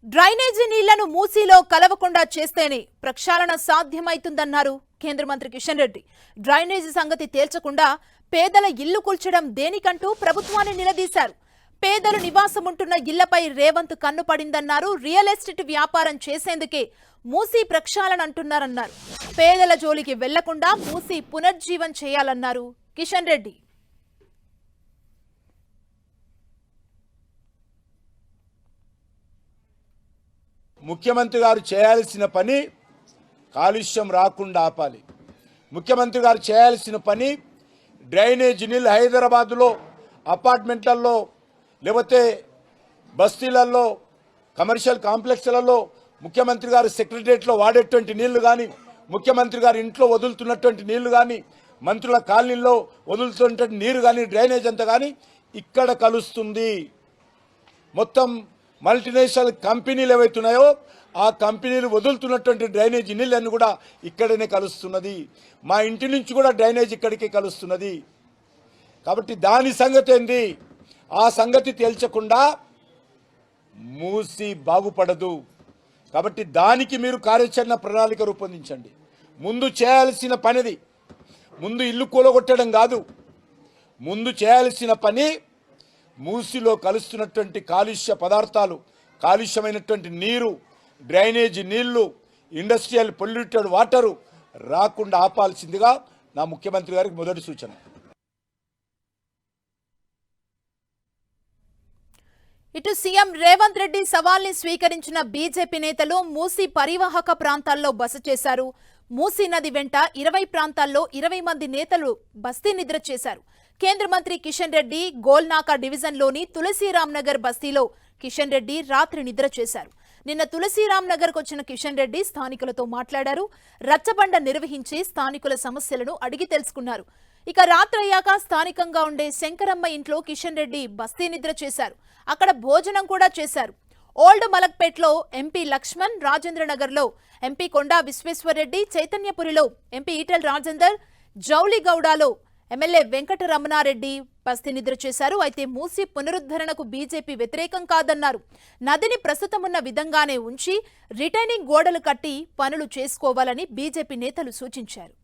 Drainage నీళ్లను మూసీలో కలవకుండా చేస్తేనే ప్రక్షాళన సాధ్యమైతుందన్నారు కేంద్ర మంత్రి కిషన్ రెడ్డి. డ్రైనేజీ సంగతి తేల్చకుండా పేదల ఇల్లు కూల్చడం దేనికంటూ ప్రభుత్వాన్ని నిలదీశారు. పేదలు నివాసముంటున్న ఇళ్లపై రేవంత్ కన్ను పడిందన్నారు. రియల్ ఎస్టేట్ వ్యాపారం చేసేందుకే మూసీ ప్రక్షాళన అంటున్నారన్నారు. పేదల జోలికి వెళ్లకుండా మూసీ పునర్జీవం చేయాలన్నారు కిషన్ రెడ్డి. ముఖ్యమంత్రి గారు చేయాల్సిన పని కాలుష్యం రాకుండా ఆపాలి. ముఖ్యమంత్రి గారు చేయాల్సిన పని డ్రైనేజీ నీళ్ళు హైదరాబాదులో అపార్ట్మెంట్లలో లేకపోతే బస్తీలలో కమర్షియల్ కాంప్లెక్స్లలో ముఖ్యమంత్రి గారు సెక్రటరియట్లో వాడేటువంటి నీళ్లు కానీ, ముఖ్యమంత్రి గారు ఇంట్లో వదులుతున్నటువంటి నీళ్లు కానీ, మంత్రుల కాలనీల్లో వదులుతున్నటువంటి నీరు కానీ, డ్రైనేజ్ అంతా కానీ ఇక్కడ కలుస్తుంది. మొత్తం మల్టీనేషనల్ కంపెనీలు ఏవైతున్నాయో ఆ కంపెనీలు వదులుతున్నటువంటి డ్రైనేజ్ నీళ్ళన్నీ కూడా ఇక్కడనే కలుస్తున్నది. మా ఇంటి నుంచి కూడా డ్రైనేజ్ ఇక్కడికి కలుస్తున్నది. కాబట్టి దాని సంగతి ఏంది, ఆ సంగతి తేల్చకుండా మూసి బాగుపడదు. కాబట్టి దానికి మీరు కార్యాచరణ ప్రణాళిక రూపొందించండి. ముందు చేయాల్సిన పనిది ముందు ఇల్లు కూలగొట్టడం కాదు. ముందు చేయాల్సిన పని మూసిలో కలుస్తున్నటువంటి కాలుష్య పదార్థాలు, కాలుష్యమైనటువంటి నీరు, డ్రైనేజీ నీళ్లు, ఇండస్ట్రియల్ పొల్యూటెడ్ వాటరు రాకుండా ఆపాల్సిందిగా నా ముఖ్యమంత్రి గారికి మొదటి సూచన. ఇటు సీఎం రేవంత్ రెడ్డి సవాల్ని స్వీకరించిన బీజేపీ నేతలు మూసీ పరివాహక ప్రాంతాల్లో బస చేశారు. మూసీ నది వెంట 20 ప్రాంతాల్లో 20 మంది నేతలు బస్తీ నిద్ర చేశారు. కేంద్ర మంత్రి కిషన్ రెడ్డి గోల్నాకా డివిజన్లోని తులసీరామ్ నగర్ బస్తీలో కిషన్ రెడ్డి రాత్రి నిద్ర చేశారు. నిన్న తులసీరామ్ నగర్కు వచ్చిన కిషన్ రెడ్డి స్థానికులతో మాట్లాడారు. రచ్చబండ నిర్వహించి స్థానికుల సమస్యలను అడిగి తెలుసుకున్నారు. ఇక రాత్రయ్యాక స్థానికంగా ఉండే శంకరమ్మ ఇంట్లో కిషన్ రెడ్డి బస్తీ నిద్ర చేశారు. అక్కడ భోజనం కూడా చేశారు. ఓల్డ్ మలక్పేట్లో ఎంపీ లక్ష్మణ్, రాజేంద్రనగర్లో ఎంపీ కొండా విశ్వేశ్వర్రెడ్డి, చైతన్యపురిలో ఎంపీ ఈటెల రాజేందర్, జౌలిగౌడలో ఎమ్మెల్యే వెంకటరమణారెడ్డి బస్తీ నిద్ర చేశారు. అయితే మూసీ పునరుద్ధరణకు బీజేపీ వ్యతిరేకం కాదన్నారు. నదిని ప్రస్తుతమున్న విధంగానే ఉంచి రిటైనింగ్ గోడలు కట్టి పనులు చేసుకోవాలని బీజేపీ నేతలు సూచించారు.